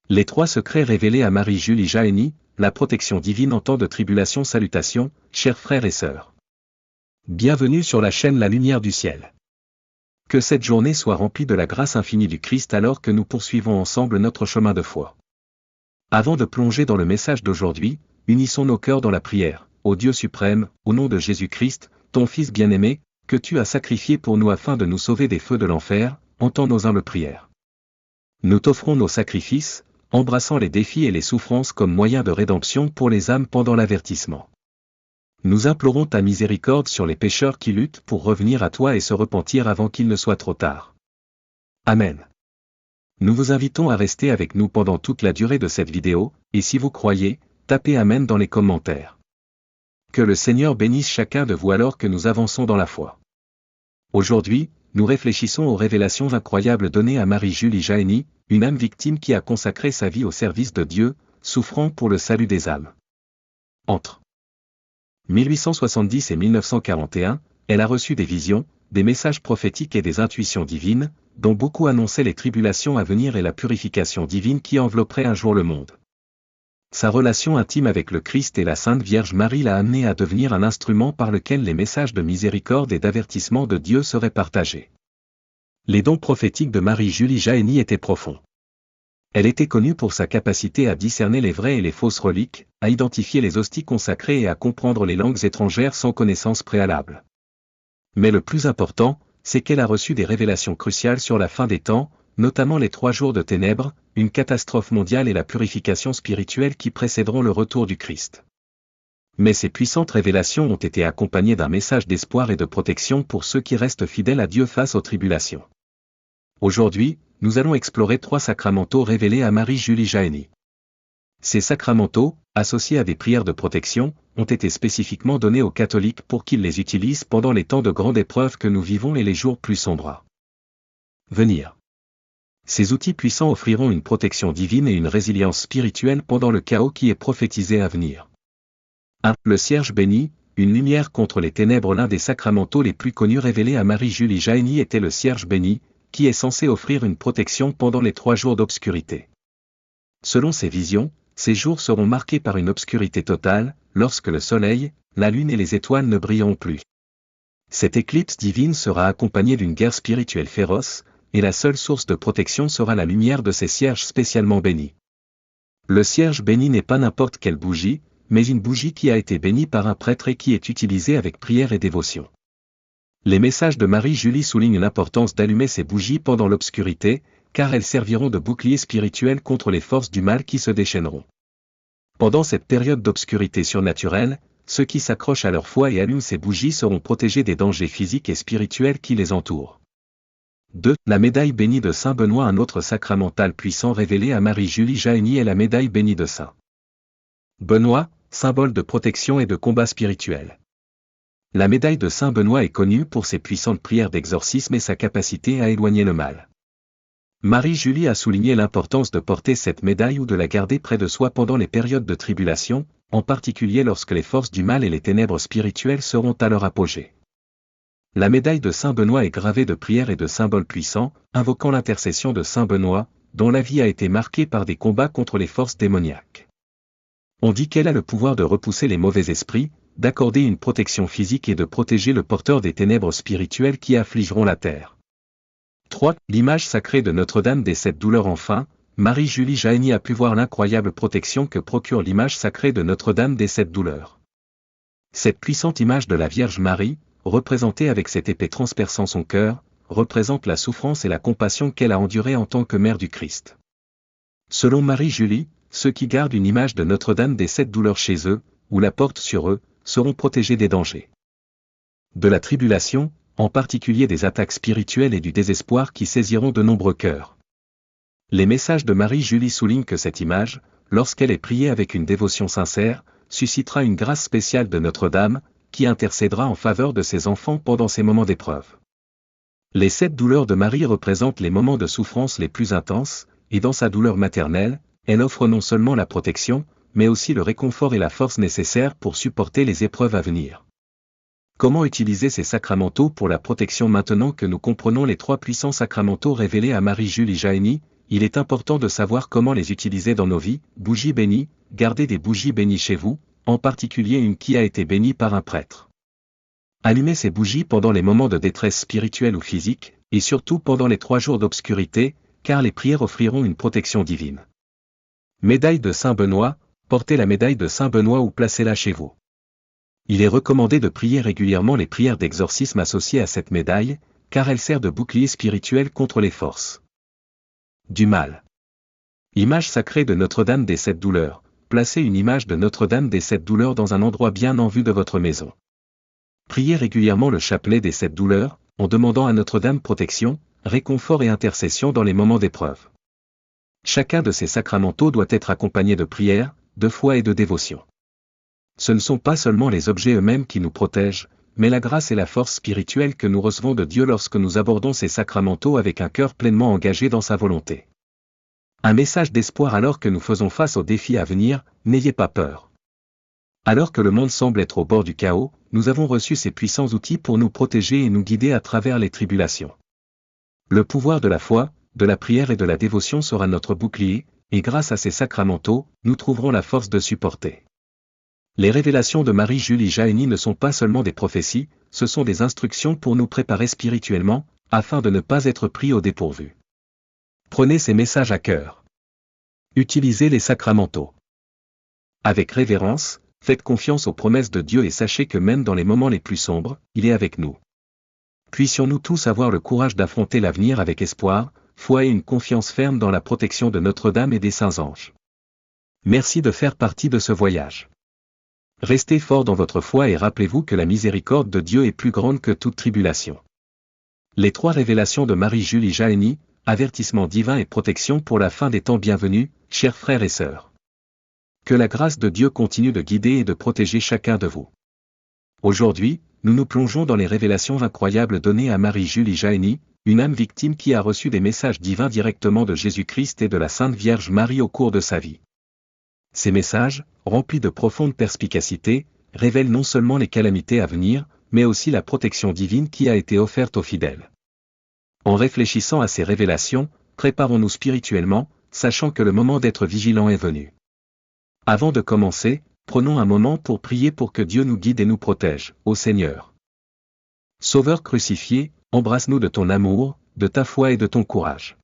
Les trois secrets révélés à Marie-Julie Jahenny, la protection divine en temps de tribulation. Salutations, chers frères et sœurs. Bienvenue sur la chaîne La Lumière du Ciel. Que cette journée soit remplie de la grâce infinie du Christ alors que nous poursuivons ensemble notre chemin de foi. Avant de plonger dans le message d'aujourd'hui, unissons nos cœurs dans la prière. Ô Dieu suprême, au nom de Jésus-Christ, ton Fils bien-aimé, que tu as sacrifié pour nous afin de nous sauver des feux de l'enfer, entends nos humbles prières. Nous t'offrons nos sacrifices, embrassant les défis et les souffrances comme moyen de rédemption pour les âmes pendant l'avertissement. Nous implorons ta miséricorde sur les pécheurs qui luttent pour revenir à toi et se repentir avant qu'il ne soit trop tard. Amen. Nous vous invitons à rester avec nous pendant toute la durée de cette vidéo, et si vous croyez, tapez Amen dans les commentaires. Que le Seigneur bénisse chacun de vous alors que nous avançons dans la foi. Aujourd'hui, nous réfléchissons aux révélations incroyables données à Marie-Julie Jahenny, une âme victime qui a consacré sa vie au service de Dieu, souffrant pour le salut des âmes. Entre 1870 et 1941, elle a reçu des visions, des messages prophétiques et des intuitions divines, dont beaucoup annonçaient les tribulations à venir et la purification divine qui envelopperait un jour le monde. Sa relation intime avec le Christ et la Sainte Vierge Marie l'a amenée à devenir un instrument par lequel les messages de miséricorde et d'avertissement de Dieu seraient partagés. Les dons prophétiques de Marie-Julie Jahenny étaient profonds. Elle était connue pour sa capacité à discerner les vraies et les fausses reliques, à identifier les hosties consacrées et à comprendre les langues étrangères sans connaissance préalable. Mais le plus important, c'est qu'elle a reçu des révélations cruciales sur la fin des temps, notamment les 3 jours de ténèbres, une catastrophe mondiale et la purification spirituelle qui précéderont le retour du Christ. Mais ces puissantes révélations ont été accompagnées d'un message d'espoir et de protection pour ceux qui restent fidèles à Dieu face aux tribulations. Aujourd'hui, nous allons explorer 3 sacramentaux révélés à Marie-Julie Jahenny. Ces sacramentaux, associés à des prières de protection, ont été spécifiquement donnés aux catholiques pour qu'ils les utilisent pendant les temps de grande épreuve que nous vivons et les jours plus sombres à venir. Ces outils puissants offriront une protection divine et une résilience spirituelle pendant le chaos qui est prophétisé à venir. 1. Le cierge béni, une lumière contre les ténèbres. L'un des sacramentaux les plus connus révélés à Marie-Julie Jahenny était le cierge béni, qui est censé offrir une protection pendant les 3 jours d'obscurité. Selon ces visions, ces jours seront marqués par une obscurité totale, lorsque le soleil, la lune et les étoiles ne brilleront plus. Cette éclipse divine sera accompagnée d'une guerre spirituelle féroce, et la seule source de protection sera la lumière de ces cierges spécialement bénis. Le cierge béni n'est pas n'importe quelle bougie, mais une bougie qui a été bénie par un prêtre et qui est utilisée avec prière et dévotion. Les messages de Marie-Julie soulignent l'importance d'allumer ces bougies pendant l'obscurité, car elles serviront de bouclier spirituel contre les forces du mal qui se déchaîneront. Pendant cette période d'obscurité surnaturelle, ceux qui s'accrochent à leur foi et allument ces bougies seront protégés des dangers physiques et spirituels qui les entourent. 2. La médaille bénie de Saint Benoît. Un autre sacramental puissant révélé à Marie-Julie Jahenny est la médaille bénie de Saint Benoît, symbole de protection et de combat spirituel. La médaille de Saint Benoît est connue pour ses puissantes prières d'exorcisme et sa capacité à éloigner le mal. Marie-Julie a souligné l'importance de porter cette médaille ou de la garder près de soi pendant les périodes de tribulation, en particulier lorsque les forces du mal et les ténèbres spirituelles seront à leur apogée. La médaille de Saint Benoît est gravée de prières et de symboles puissants, invoquant l'intercession de Saint Benoît, dont la vie a été marquée par des combats contre les forces démoniaques. On dit qu'elle a le pouvoir de repousser les mauvais esprits, d'accorder une protection physique et de protéger le porteur des ténèbres spirituelles qui affligeront la terre. 3. L'image sacrée de Notre-Dame des 7 douleurs. Enfin, Marie-Julie Jahenny a pu voir l'incroyable protection que procure l'image sacrée de Notre-Dame des 7 douleurs. Cette puissante image de la Vierge Marie, représentée avec cette épée transperçant son cœur, représente la souffrance et la compassion qu'elle a endurée en tant que mère du Christ. Selon Marie-Julie, ceux qui gardent une image de Notre-Dame des 7 douleurs chez eux, ou la portent sur eux, seront protégés des dangers de la tribulation, en particulier des attaques spirituelles et du désespoir qui saisiront de nombreux cœurs. Les messages de Marie-Julie soulignent que cette image, lorsqu'elle est priée avec une dévotion sincère, suscitera une grâce spéciale de Notre-Dame, qui intercédera en faveur de ses enfants pendant ces moments d'épreuve. Les 7 douleurs de Marie représentent les moments de souffrance les plus intenses, et dans sa douleur maternelle, elle offre non seulement la protection, mais aussi le réconfort et la force nécessaires pour supporter les épreuves à venir. Comment utiliser ces sacramentaux pour la protection? Maintenant que nous comprenons les 3 puissants sacramentaux révélés à Marie-Julie Jahenny, il est important de savoir comment les utiliser dans nos vies. Bougies bénies, gardez des bougies bénies chez vous, en particulier une qui a été bénie par un prêtre. Allumez ces bougies pendant les moments de détresse spirituelle ou physique, et surtout pendant les 3 jours d'obscurité, car les prières offriront une protection divine. Médaille de Saint Benoît, portez la médaille de Saint Benoît ou placez-la chez vous. Il est recommandé de prier régulièrement les prières d'exorcisme associées à cette médaille, car elle sert de bouclier spirituel contre les forces du mal. Image sacrée de Notre-Dame des 7 douleurs. Placez une image de Notre-Dame des 7 douleurs dans un endroit bien en vue de votre maison. Priez régulièrement le chapelet des 7 douleurs, en demandant à Notre-Dame protection, réconfort et intercession dans les moments d'épreuve. Chacun de ces sacramentaux doit être accompagné de prières, de foi et de dévotion. Ce ne sont pas seulement les objets eux-mêmes qui nous protègent, mais la grâce et la force spirituelle que nous recevons de Dieu lorsque nous abordons ces sacramentaux avec un cœur pleinement engagé dans sa volonté. Un message d'espoir alors que nous faisons face aux défis à venir, n'ayez pas peur. Alors que le monde semble être au bord du chaos, nous avons reçu ces puissants outils pour nous protéger et nous guider à travers les tribulations. Le pouvoir de la foi, de la prière et de la dévotion sera notre bouclier, et grâce à ces sacramentaux, nous trouverons la force de supporter. Les révélations de Marie-Julie Jahenny ne sont pas seulement des prophéties, ce sont des instructions pour nous préparer spirituellement, afin de ne pas être pris au dépourvu. Prenez ces messages à cœur. Utilisez les sacramentaux. Avec révérence, faites confiance aux promesses de Dieu et sachez que même dans les moments les plus sombres, il est avec nous. Puissions-nous tous avoir le courage d'affronter l'avenir avec espoir, foi et une confiance ferme dans la protection de Notre-Dame et des saints anges. Merci de faire partie de ce voyage. Restez fort dans votre foi et rappelez-vous que la miséricorde de Dieu est plus grande que toute tribulation. Les 3 révélations de Marie-Julie Jahenny, avertissement divin et protection pour la fin des temps. Bienvenue, chers frères et sœurs. Que la grâce de Dieu continue de guider et de protéger chacun de vous. Aujourd'hui, nous nous plongeons dans les révélations incroyables données à Marie-Julie Jahenny, une âme victime qui a reçu des messages divins directement de Jésus-Christ et de la Sainte Vierge Marie au cours de sa vie. Ces messages, remplis de profonde perspicacité, révèlent non seulement les calamités à venir, mais aussi la protection divine qui a été offerte aux fidèles. En réfléchissant à ces révélations, préparons-nous spirituellement, sachant que le moment d'être vigilant est venu. Avant de commencer, prenons un moment pour prier pour que Dieu nous guide et nous protège, ô Seigneur. Sauveur crucifié, embrasse-nous de ton amour, de ta foi et de ton courage.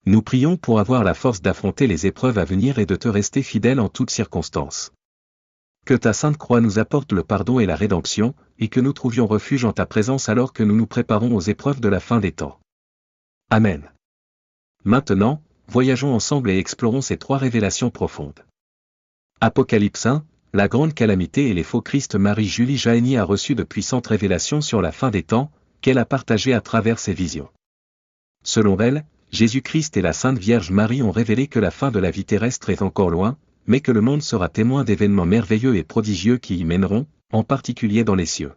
Nous prions pour avoir la force d'affronter les épreuves à venir et de te rester fidèle en toutes circonstances. Que ta sainte croix nous apporte le pardon et la rédemption, et que nous trouvions refuge en ta présence alors que nous nous préparons aux épreuves de la fin des temps. Amen. Maintenant, voyageons ensemble et explorons ces 3 révélations profondes. Apocalypse 1, la grande calamité et les faux Christ. Marie-Julie Jahenny a reçu de puissantes révélations sur la fin des temps, qu'elle a partagées à travers ses visions. Selon elle, Jésus-Christ et la Sainte Vierge Marie ont révélé que la fin de la vie terrestre est encore loin, mais que le monde sera témoin d'événements merveilleux et prodigieux qui y mèneront, en particulier dans les cieux.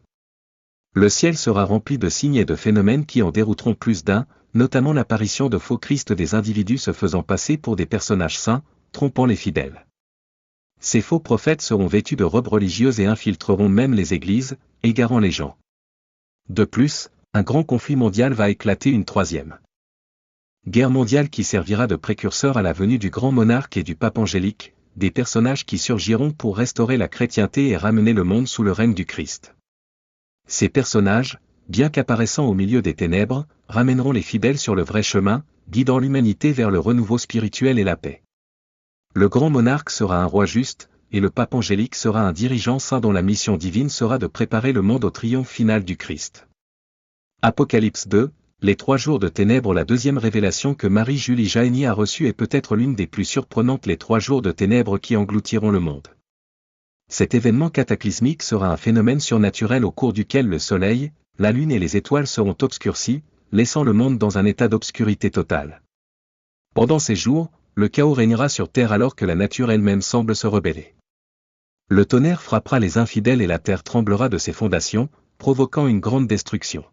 Le ciel sera rempli de signes et de phénomènes qui en dérouteront plus d'un, notamment l'apparition de faux Christ, des individus se faisant passer pour des personnages saints, trompant les fidèles. Ces faux prophètes seront vêtus de robes religieuses et infiltreront même les églises, égarant les gens. De plus, un grand conflit mondial va éclater, une 3e guerre mondiale qui servira de précurseur à la venue du grand monarque et du pape Angélique, des personnages qui surgiront pour restaurer la chrétienté et ramener le monde sous le règne du Christ. Ces personnages, bien qu'apparaissant au milieu des ténèbres, ramèneront les fidèles sur le vrai chemin, guidant l'humanité vers le renouveau spirituel et la paix. Le grand monarque sera un roi juste, et le pape Angélique sera un dirigeant saint dont la mission divine sera de préparer le monde au triomphe final du Christ. Apocalypse 2, les 3 jours de ténèbres. La 2e révélation que Marie-Julie Jahenny a reçue est peut-être l'une des plus surprenantes, les 3 jours de ténèbres qui engloutiront le monde. Cet événement cataclysmique sera un phénomène surnaturel au cours duquel le soleil, la lune et les étoiles seront obscurcis, laissant le monde dans un état d'obscurité totale. Pendant ces jours, le chaos régnera sur terre alors que la nature elle-même semble se rebeller. Le tonnerre frappera les infidèles et la terre tremblera de ses fondations, provoquant une grande destruction.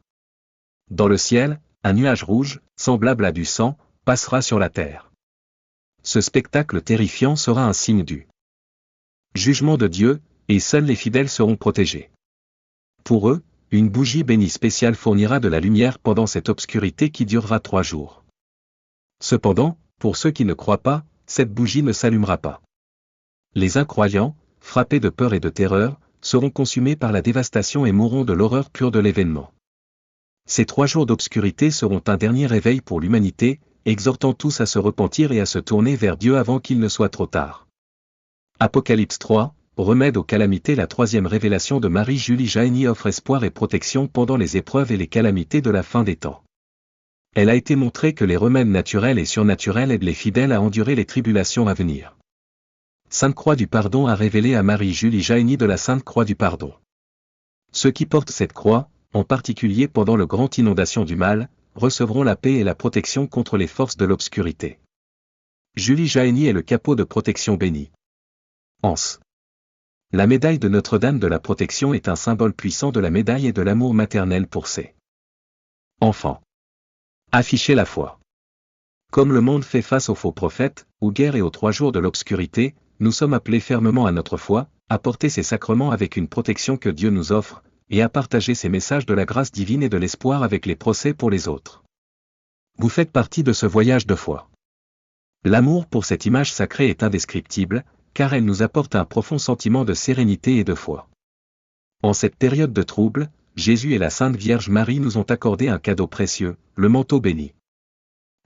Dans le ciel, un nuage rouge, semblable à du sang, passera sur la terre. Ce spectacle terrifiant sera un signe du jugement de Dieu, et seuls les fidèles seront protégés. Pour eux, une bougie bénie spéciale fournira de la lumière pendant cette obscurité qui durera 3 jours. Cependant, pour ceux qui ne croient pas, cette bougie ne s'allumera pas. Les incroyants, frappés de peur et de terreur, seront consumés par la dévastation et mourront de l'horreur pure de l'événement. Ces 3 jours d'obscurité seront un dernier réveil pour l'humanité, exhortant tous à se repentir et à se tourner vers Dieu avant qu'il ne soit trop tard. Apocalypse 3, remède aux calamités. La 3e révélation de Marie-Julie Jahenny offre espoir et protection pendant les épreuves et les calamités de la fin des temps. Elle a été montré que les remèdes naturels et surnaturels aident les fidèles à endurer les tribulations à venir. Sainte Croix du Pardon a révélé à Marie-Julie Jahenny de la Sainte Croix du Pardon. Ceux qui portent cette croix, en particulier pendant le grand inondation du mal, recevront la paix et la protection contre les forces de l'obscurité. Julie Jahenny est le capot de protection béni. Anse. La médaille de Notre-Dame de la Protection est un symbole puissant de la médaille et de l'amour maternel pour ses enfants. Afficher la foi. Comme le monde fait face aux faux prophètes, aux guerres et aux 3 jours de l'obscurité, nous sommes appelés fermement à notre foi, à porter ces sacrements avec une protection que Dieu nous offre, et à partager ces messages de la grâce divine et de l'espoir avec les procès pour les autres. Vous faites partie de ce voyage de foi. L'amour pour cette image sacrée est indescriptible, car elle nous apporte un profond sentiment de sérénité et de foi. En cette période de trouble, Jésus et la Sainte Vierge Marie nous ont accordé un cadeau précieux, le manteau béni.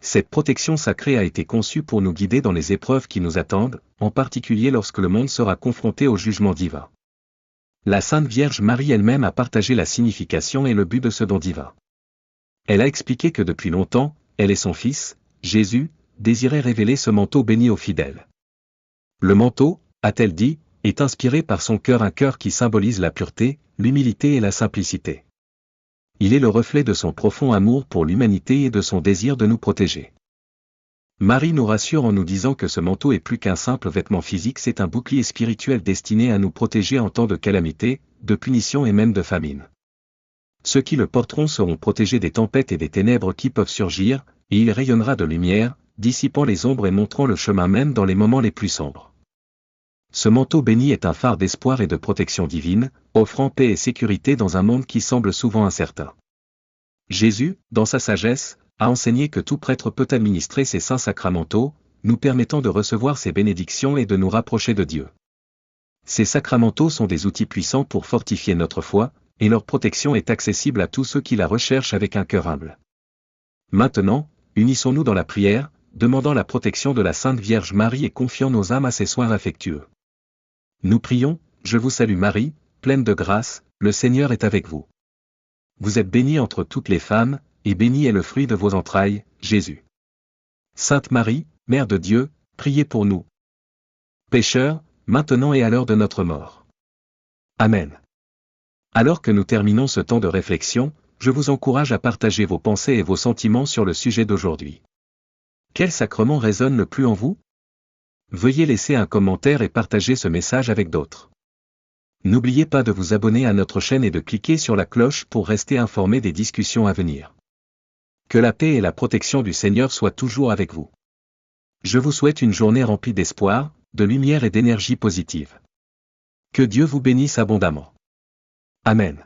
Cette protection sacrée a été conçue pour nous guider dans les épreuves qui nous attendent, en particulier lorsque le monde sera confronté au jugement divin. La Sainte Vierge Marie elle-même a partagé la signification et le but de ce don divin. Elle a expliqué que depuis longtemps, elle et son Fils, Jésus, désiraient révéler ce manteau béni aux fidèles. Le manteau, a-t-elle dit, est inspiré par son cœur, un cœur qui symbolise la pureté, l'humilité et la simplicité. Il est le reflet de son profond amour pour l'humanité et de son désir de nous protéger. Marie nous rassure en nous disant que ce manteau est plus qu'un simple vêtement physique, c'est un bouclier spirituel destiné à nous protéger en temps de calamité, de punition et même de famine. Ceux qui le porteront seront protégés des tempêtes et des ténèbres qui peuvent surgir, et il rayonnera de lumière, dissipant les ombres et montrant le chemin même dans les moments les plus sombres. Ce manteau béni est un phare d'espoir et de protection divine, offrant paix et sécurité dans un monde qui semble souvent incertain. Jésus, dans sa sagesse, a enseigné que tout prêtre peut administrer ces saints sacramentaux, nous permettant de recevoir ses bénédictions et de nous rapprocher de Dieu. Ces sacramentaux sont des outils puissants pour fortifier notre foi, et leur protection est accessible à tous ceux qui la recherchent avec un cœur humble. Maintenant, unissons-nous dans la prière, demandant la protection de la Sainte Vierge Marie et confiant nos âmes à ses soins affectueux. Nous prions, je vous salue Marie, pleine de grâce, le Seigneur est avec vous. Vous êtes bénie entre toutes les femmes, et béni est le fruit de vos entrailles, Jésus. Sainte Marie, Mère de Dieu, priez pour nous pécheurs, maintenant et à l'heure de notre mort. Amen. Alors que nous terminons ce temps de réflexion, je vous encourage à partager vos pensées et vos sentiments sur le sujet d'aujourd'hui. Quel sacrement résonne le plus en vous? Veuillez laisser un commentaire et partager ce message avec d'autres. N'oubliez pas de vous abonner à notre chaîne et de cliquer sur la cloche pour rester informé des discussions à venir. Que la paix et la protection du Seigneur soient toujours avec vous. Je vous souhaite une journée remplie d'espoir, de lumière et d'énergie positive. Que Dieu vous bénisse abondamment. Amen.